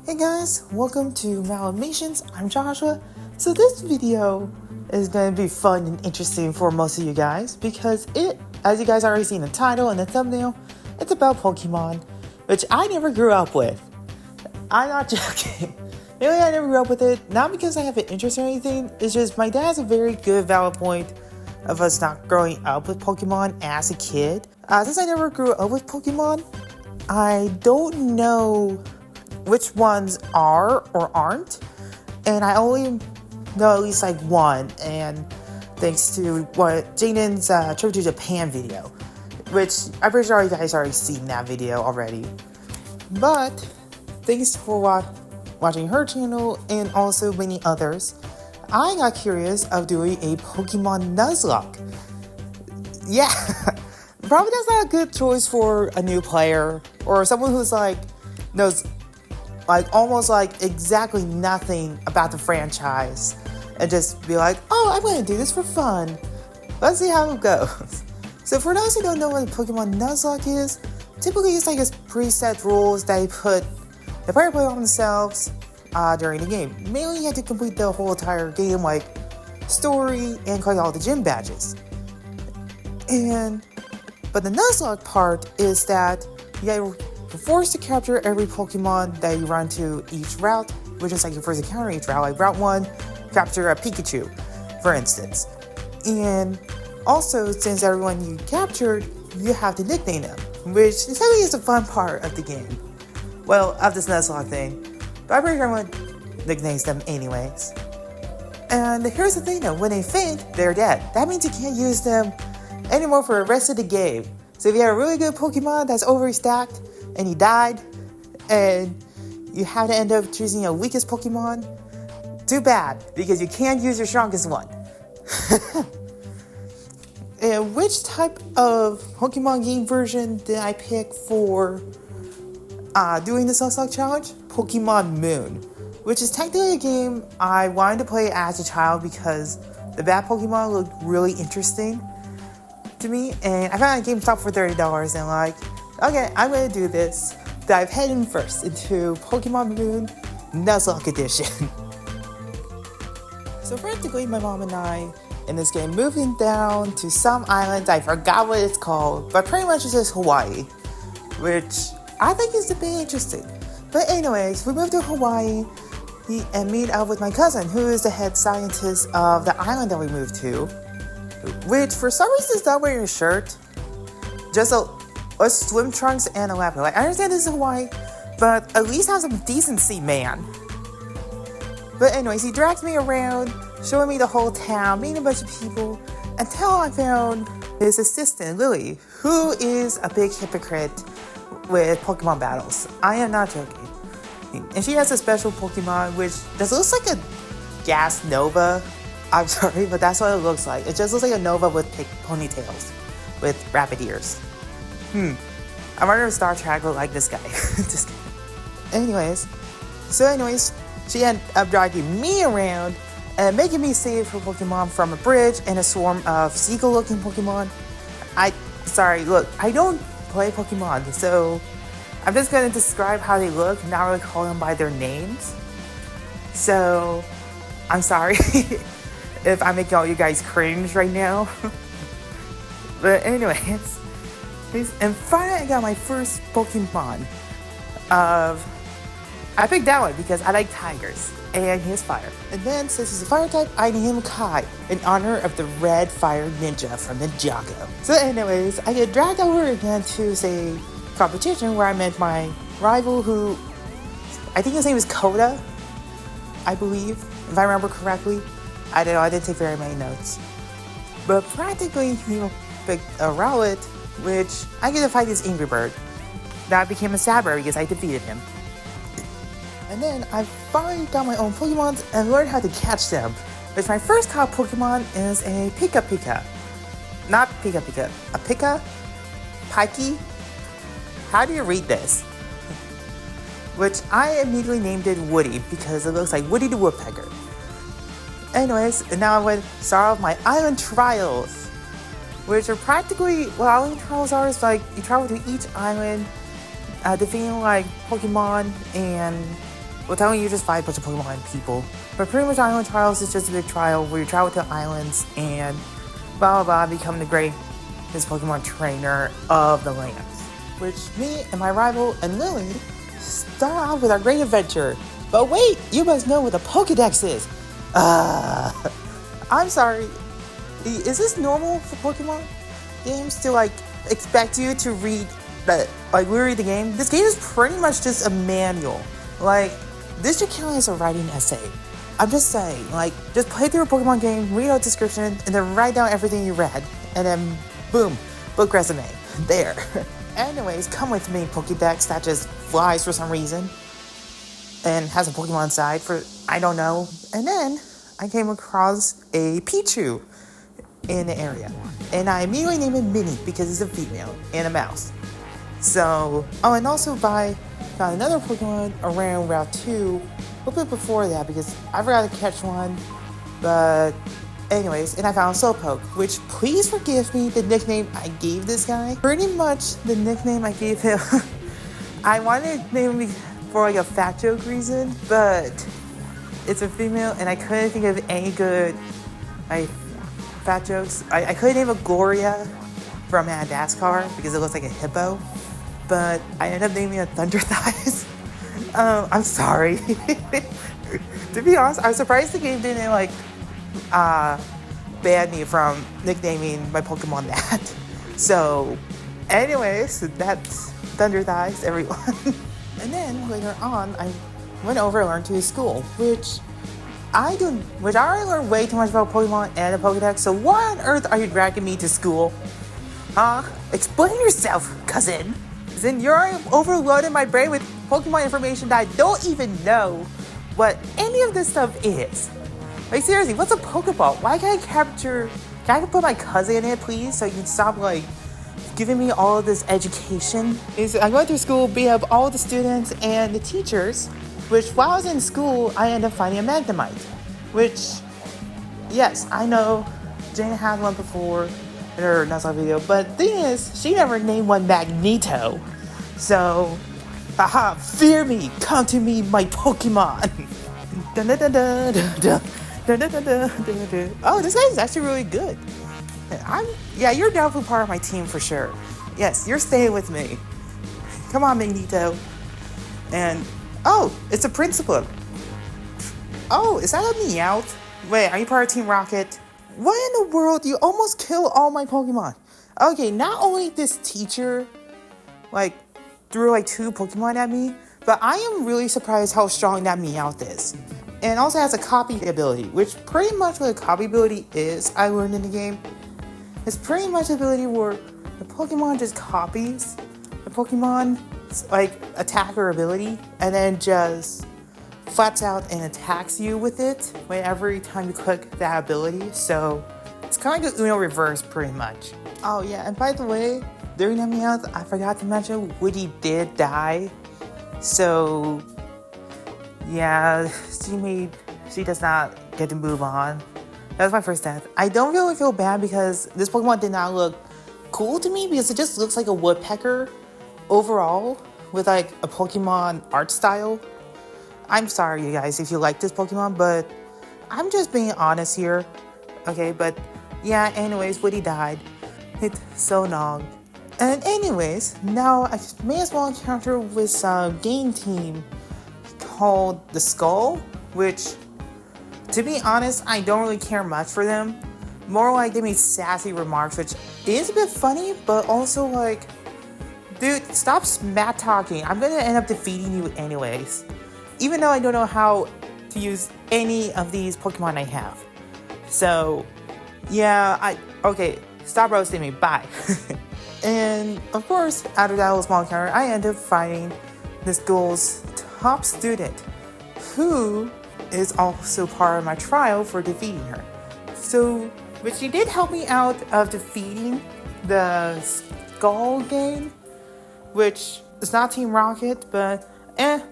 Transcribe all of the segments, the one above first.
Hey guys, welcome to Malamations. I'm Joshua. So this video is going to be fun and interesting for most of you guys because as you guys already seen the title and the thumbnail, it's about Pokemon, which I never grew up with. I'm not joking. Maybe I never grew up with it, not because I have an interest or anything, it's just my dad has a very good valid point of us not growing up with Pokemon as a kid. Since I never grew up with Pokemon, I don't know which ones are or aren't, and I only know at least like one, and thanks to what Jaden's trip to Japan video, which I'm pretty sure you guys already seen that video already. But thanks for watching her channel and also many others, I got curious of doing a Pokemon Nuzlocke. Yeah, probably that's not a good choice for a new player or someone who's knows almost exactly nothing about the franchise and just be like, oh, I'm going to do this for fun. Let's see how it goes. So for those who don't know what Pokemon Nuzlocke is, typically it's like preset rules that the player put on themselves during the game. Mainly you have to complete the whole entire game, like story and collect all the gym badges. But the Nuzlocke part is that you're forced to capture every Pokemon that you run to each route, which is like your first encounter each route. Like route 1, capture a Pikachu, for instance. And also, since everyone you captured, you have to nickname them, which essentially is the fun part of the game. Well, of this Nuzlocke thing, but I'm pretty sure everyone nicknames them anyways. And here's the thing though, when they faint, they're dead. That means you can't use them anymore for the rest of the game. So if you have a really good Pokemon that's overstacked, and he died, and you have to end up choosing your weakest Pokemon, too bad, because you can't use your strongest one. And which type of Pokemon game version did I pick for doing this Nuzlocke challenge? Pokemon Moon, which is technically a game I wanted to play as a child because the bad Pokemon looked really interesting to me, and I found a GameStop for $30 and okay, I'm going to do this. Dive head in first into Pokemon Moon Nuzlocke Edition. So practically my mom and I in this game moving down to some island, I forgot what it's called, but pretty much it's just Hawaii, which I think is a bit interesting. But anyways, we moved to Hawaii and meet up with my cousin, who is the head scientist of the island that we moved to, which for some reason is not wearing a shirt, just a swim trunks and a laptop. I understand this is Hawaii, but at least have some decency, man. But anyways, he dragged me around, showing me the whole town, meeting a bunch of people, until I found his assistant, Lily, who is a big hypocrite with Pokemon battles. I am not joking. And she has a special Pokemon, which just looks like a gas Nova. I'm sorry, but that's what it looks like. It just looks like a Nova with ponytails, with rabbit ears. I wonder if Star Trek will like this guy. Just kidding. Anyways, she ended up dragging me around and making me save her Pokemon from a bridge and a swarm of seagull-looking Pokemon. Look, I don't play Pokemon, so I'm just going to describe how they look, not really call them by their names. So, I'm sorry if I'm making all you guys cringe right now. But anyways, and finally I got my first Pokemon I picked that one because I like tigers and he has fire. And then since he's a fire type, I named him Kai in honor of the red fire ninja from Ninjago. So anyways, I get dragged over again to say competition where I met my rival who, I think his name is Koda, I believe, if I remember correctly. I don't know, I didn't take very many notes. But practically he picked a Rowlet, which I get to fight this Angry Bird. That became a Sabra because I defeated him. And then I finally got my own Pokemon and learned how to catch them. Which my first caught Pokemon is a Pika. Not Pika, a Pika? Pikey? How do you read this? Which I immediately named it Woody because it looks like Woody the Woodpecker. Anyways, and now I'm going to start off my island trials, which are practically, what island trials are is you travel to each island, defeating Pokemon and Well, telling you just fight a bunch of Pokemon people. But pretty much Island Trials is just a big trial where you travel to islands and blah blah blah, become the greatest Pokemon trainer of the land. Which me and my rival and Lily start off with our great adventure. But wait, you must know what a Pokedex is. I'm sorry. Is this normal for Pokemon games to like expect you to read the game? This game is pretty much just a manual. Like, this should count as a writing essay. I'm just saying, like, just play through a Pokemon game, read out description, and then write down everything you read. And then, boom, book resume. There. Anyways, come with me, Pokédex that just flies for some reason. And has a Pokemon side for, I don't know. And then, I came across a Pichu in the area. And I immediately named it Minnie because it's a female and a mouse. So, and also found another Pokemon around Route 2 a little bit before that because I forgot to catch one. But anyways, and I found Slowpoke, which please forgive me the nickname I gave this guy. Pretty much the nickname I gave him, I wanted to name him for like a fat joke reason, but it's a female and I couldn't think of any good fat jokes. I couldn't name a Gloria from Madagascar because it looks like a hippo. But I ended up naming it Thunder Thighs. I'm sorry. To be honest, I was surprised the game didn't ban me from nicknaming my Pokemon that. So, anyways, that's Thunder Thighs, everyone. And then later on, I went over and learned to his school, which I already learned way too much about Pokemon and the Pokedex. So why on earth are you dragging me to school? Explain yourself, cousin. Then you're overloading my brain with Pokemon information that I don't even know what any of this stuff is. Like, seriously, what's a Pokeball? Why can't I put my cousin in it, please, so you can stop, giving me all of this education? I'm going through school, beat up all the students and the teachers, which, while I was in school, I ended up finding a Magnemite, which, yes, I know, Jane had one before in her Nuzlocke video, but the thing is, she never named one Magneto. So, fear me, come to me, my Pokemon. Oh, this guy's actually really good. You're definitely part of my team for sure. Yes, you're staying with me. Come on, Magneto. And, it's a principal. Oh, is that a Meowth? Wait, are you part of Team Rocket? What in the world? You almost killed all my Pokemon. Okay, not only this teacher, threw 2 Pokemon at me, but I am really surprised how strong that Meowth is. And also has a copy ability, which pretty much what a copy ability is, I learned in the game. It's pretty much an ability where the Pokemon just copies the Pokemon's attack or ability, and then just flats out and attacks you with it every time you click that ability. So it's kind of like Uno reverse pretty much. Oh yeah, and by the way, during that Meowth, I forgot to mention Woody did die. So yeah, she does not get to move on. That was my first death. I don't really feel bad because this Pokemon did not look cool to me because it just looks like a woodpecker overall with a Pokemon art style. I'm sorry, you guys, if you like this Pokemon, but I'm just being honest here. Okay, but yeah, anyways, Woody died. It's so long. And anyways, now I may as well encounter with some game team called the Skull, which, to be honest, I don't really care much for them. More like they make sassy remarks, which is a bit funny, but also dude, stop smack talking. I'm gonna end up defeating you anyways. Even though I don't know how to use any of these Pokemon I have. So, yeah, okay, stop roasting me, bye. And, of course, after that little small encounter, I ended up fighting the school's top student, who is also part of my trial for defeating her. So, but she did help me out of defeating the Skull game, which is not Team Rocket, but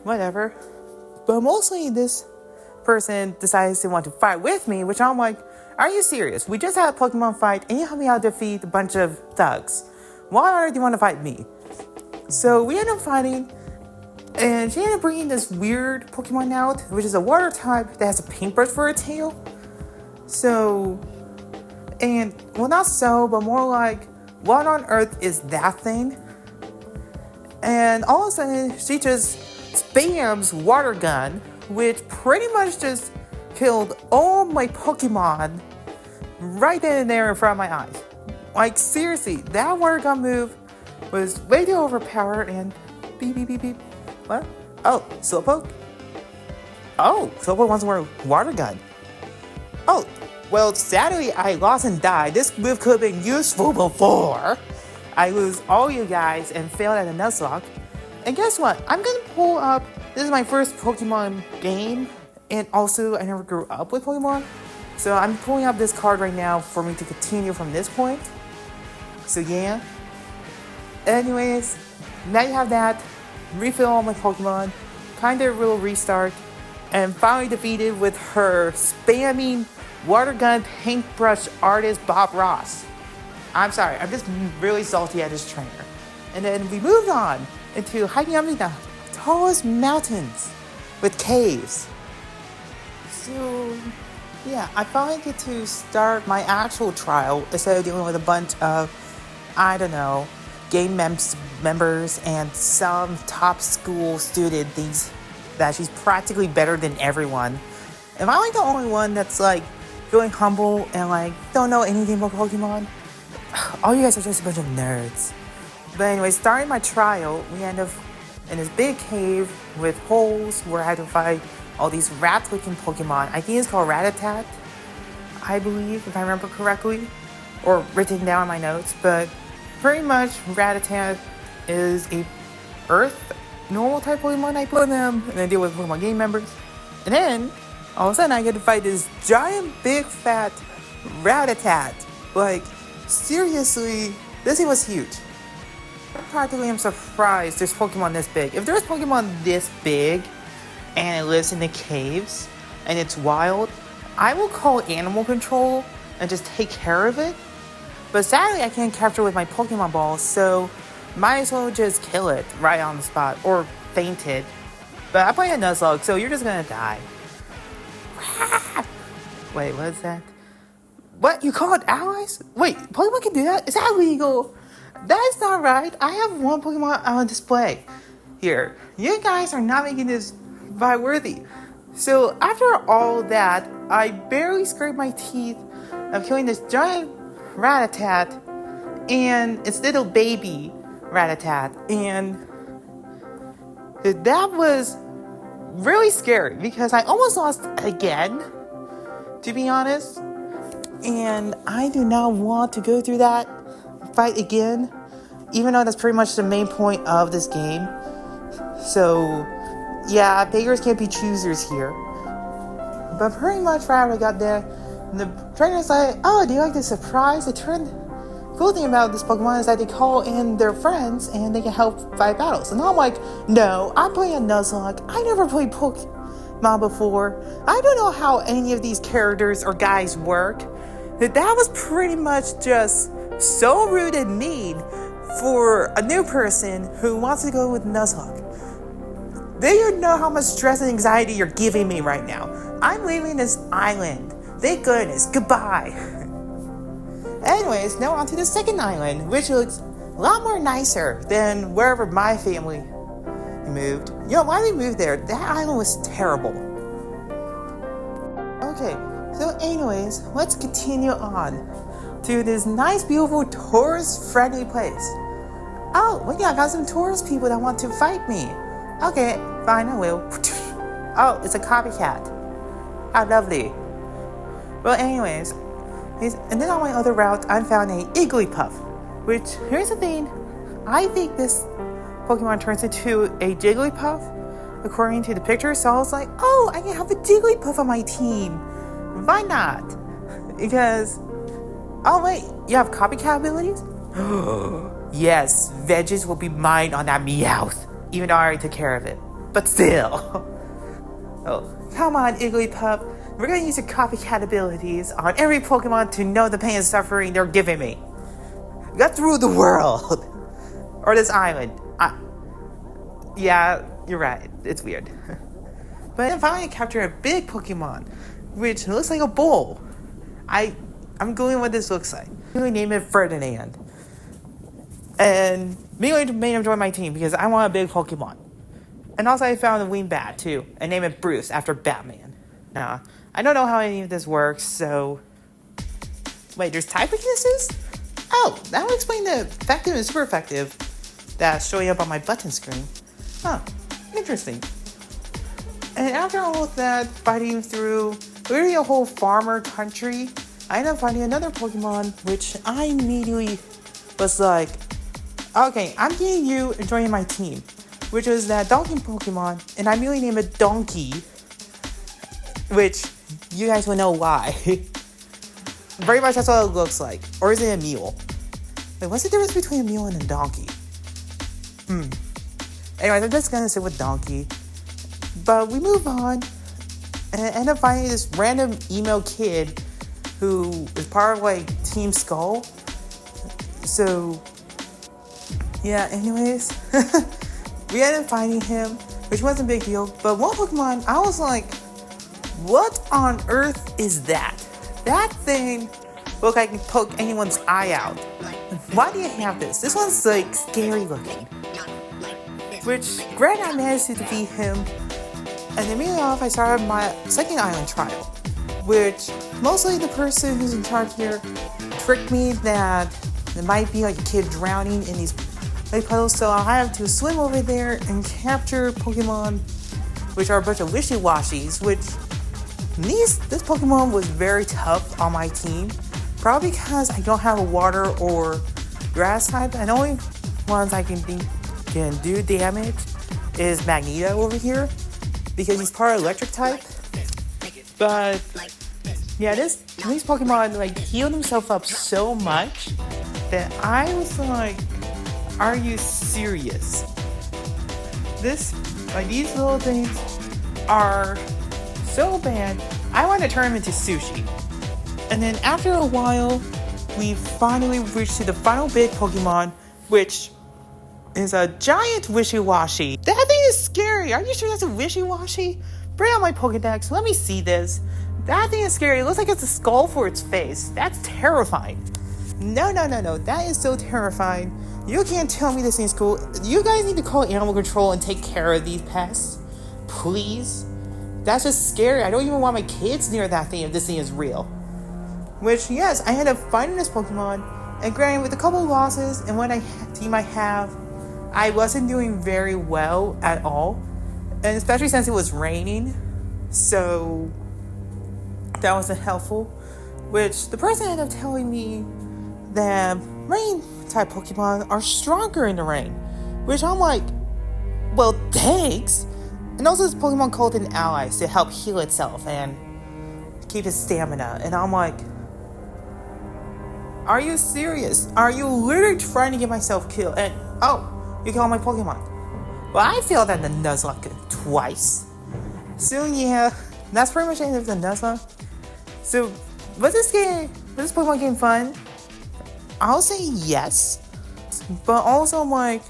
whatever. But mostly this person decides to want to fight with me, which I'm like, are you serious? We just had a Pokemon fight and you helped me out defeat a bunch of thugs. Why on earth do you want to fight me? So we end up fighting, And she ended up bringing this weird Pokemon out, which is a water type that has a paintbrush for a tail. So, and, well, not so, but more like, what on earth is that thing? And all of a sudden, she just spams water gun, which pretty much just killed all my Pokemon right then and there in front of my eyes. Like, seriously, that water gun move was way too overpowered and beep, beep, beep, beep. What? Oh, Slowpoke? Oh, Slowpoke wants to wear water gun. Oh, well, sadly, I lost and died. This move could have been useful before I lose all you guys and failed at a Nuzlocke. And guess what? I'm gonna pull up, this is my first Pokemon game, and also I never grew up with Pokemon. So I'm pulling up this card right now for me to continue from this point. So yeah. Anyways, now you have that. Refill all my Pokemon. Kinda a little restart. And finally defeated with her spamming water gun paintbrush artist Bob Ross. I'm sorry, I'm just really salty at this trainer. And then we moved on into hiking up the tallest mountains with caves. So yeah, I finally get to start my actual trial instead of dealing with a bunch of, I don't know, game members and some top school student thinks that she's practically better than everyone. Am I like the only one that's like feeling humble and like don't know anything about Pokemon? All you guys are just a bunch of nerds. But anyway, starting my trial, we end up in this big cave with holes where I had to fight all these rat-looking Pokemon. I think it's called Rattata, I believe, if I remember correctly, or written down in my notes. But pretty much, Rattata is a Earth normal type Pokemon. I put them and then deal with Pokemon game members. And then, all of a sudden, I get to fight this giant, big, fat Rattata. Like, seriously, this thing was huge. I practically am surprised there's Pokemon this big. If there's Pokemon this big and it lives in the caves and it's wild, I will call animal control and just take care of it. But sadly, I can't capture with my Pokemon balls, so might as well just kill it right on the spot or faint it. But I play a Nuzlocke, so you're just gonna die. Wait, what is that? What? You call it allies? Wait, Pokemon can do that? Is that illegal? That's not right. I have one Pokemon on display. Here, you guys are not making this vibe worthy. So after all that, I barely scraped my teeth of killing this giant Rattata and its little baby Rattata. And that was really scary because I almost lost again, to be honest. And I do not want to go through that fight again, even though that's pretty much the main point of this game. So yeah, beggars can't be choosers here. But pretty much right after I got there, the trainer's like, oh, do you like the surprise? Cool thing about this Pokemon is that they call in their friends and they can help fight battles. And I'm like, no, I'm playing a Nuzlocke. I never played Pokemon before. I don't know how any of these characters or guys work. That was pretty much just so rude and mean for a new person who wants to go with Nuzlocke. They don't know how much stress and anxiety you're giving me right now. I'm leaving this island. Thank goodness. Goodbye. Anyways, now on to the second island, which looks a lot more nicer than wherever my family moved. You know, why they moved there? That island was terrible. Okay, so anyways, let's continue on to this nice, beautiful, tourist-friendly place. Oh, wait, I got some tourist people that want to fight me. Okay, fine, I will. Oh, it's a copycat. How lovely. Well, anyways, and then on my other route, I found a Igglypuff, which, here's the thing, I think this Pokemon turns into a Jigglypuff, according to the picture, so I was like, oh, I can have a Jigglypuff on my team. Why not? Because, oh wait, you have copycat abilities? Yes, vengeance will be mine on that Meowth, even though I already took care of it. But still. Oh, come on, Igglypuff. We're gonna use your copycat abilities on every Pokemon to know the pain and suffering they're giving me. Let's rule the world. Or this island. Yeah, You're right, it's weird. But then finally I captured a big Pokemon, which looks like a bull. I'm googling what this looks like. I'm going to name it Ferdinand. And immediately made him join my team because I want a big Pokemon. And also I found a Wingbat too, and named it Bruce after Batman. Now, I don't know how any of this works, so... Wait, there's type weaknesses? Oh, that would explain the effective and super effective that's showing up on my button screen. Huh, interesting. And after all of that, fighting through literally a whole farmer country, I ended up finding another Pokemon, which I immediately was like, okay, I'm getting you and joining my team, which was that donkey Pokemon, and I immediately named it Donkey, which you guys will know why. Very much that's what it looks like. Or is it a mule? Wait, what's the difference between a mule and a donkey? Anyways, I'm just gonna sit with Donkey. But we move on and end up finding this random emo kid who is part of like Team Skull. So yeah, anyways, we ended up finding him, which wasn't a big deal. But one Pokemon, I was like, what on earth is that? That thing looked like it could poke anyone's eye out. Why do you have this? This one's like scary looking. Which, granted, I managed to defeat him. And immediately off, I started my second island trial, which mostly the person who's in charge here tricked me that there might be like a kid drowning in these lake puddles, so I have to swim over there and capture Pokemon, which are a bunch of wishy-washies, which this Pokemon was very tough on my team, probably because I don't have a water or grass type. The only ones I can do damage is Magneto over here, because he's part of electric type. But yeah, these Pokemon like healed himself up so much that I was like, are you serious? These little things are so bad, I want to turn them into sushi. And then after a while, we finally reached to the final big Pokemon, which is a giant wishy-washy. That thing is scary. Are you sure that's a wishy-washy? Bring out my Pokedex. Let me see this. That thing is scary. It looks like it's a skull for its face. That's terrifying. No. That is so terrifying. You can't tell me this thing's cool. You guys need to call animal control and take care of these pests. Please. That's just scary. I don't even want my kids near that thing if this thing is real. Which, yes, I ended up finding this Pokemon. And granted, with a couple of losses and what team I have, I wasn't doing very well at all, and especially since it was raining, so that wasn't helpful. Which the person ended up telling me that rain type Pokemon are stronger in the rain, which I'm like, well, thanks. And also this Pokemon called an ally to help heal itself and keep its stamina, and I'm like, are you serious? Are you literally trying to get myself killed? And you killed my Pokemon. Well, I failed at the Nuzlocke twice. So yeah, that's pretty much the end of the Nuzlocke. So, was this Pokemon game fun? I'll say yes. But also I'm like,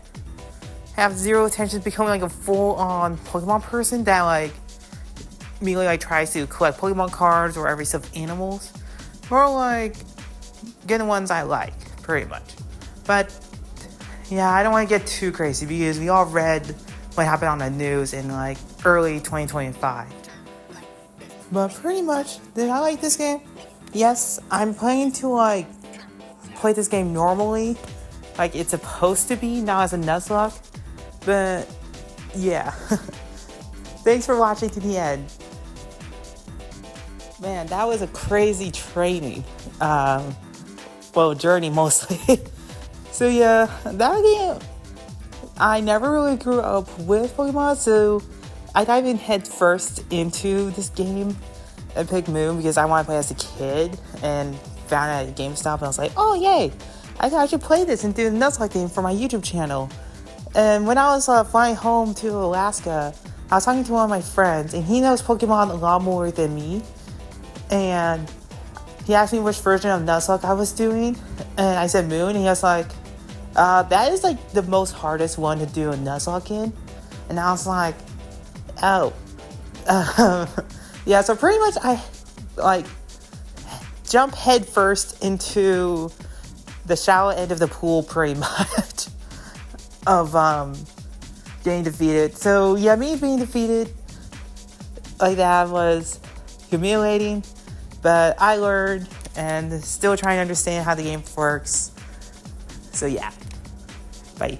have zero attention to becoming like a full-on Pokemon person that like, immediately like tries to collect Pokemon cards or every stuffed animals. More like, get the ones I like, pretty much. But yeah, I don't want to get too crazy because we all read what happened on the news in like early 2025. But pretty much, did I like this game? Yes, I'm planning to like play this game normally, like it's supposed to be, not as a Nuzlocke. But yeah, thanks for watching to the end. Man, that was a crazy training. Journey mostly. So yeah, that game, I never really grew up with Pokemon, so I dived in head first into this game and picked Moon because I wanted to play as a kid and found it at GameStop, and I was like, oh yay, I should play this and do the Nuzlocke game for my YouTube channel. And when I was flying home to Alaska, I was talking to one of my friends, and he knows Pokemon a lot more than me, and he asked me which version of Nuzlocke I was doing, and I said Moon, and he was like, that is like the most hardest one to do a Nuzlocke in. And I was like, oh. Yeah, so pretty much I, like, jump headfirst into the shallow end of the pool, pretty much, of getting defeated. So, yeah, me being defeated like that was humiliating, but I learned and still trying to understand how the game works. So, yeah. Bye.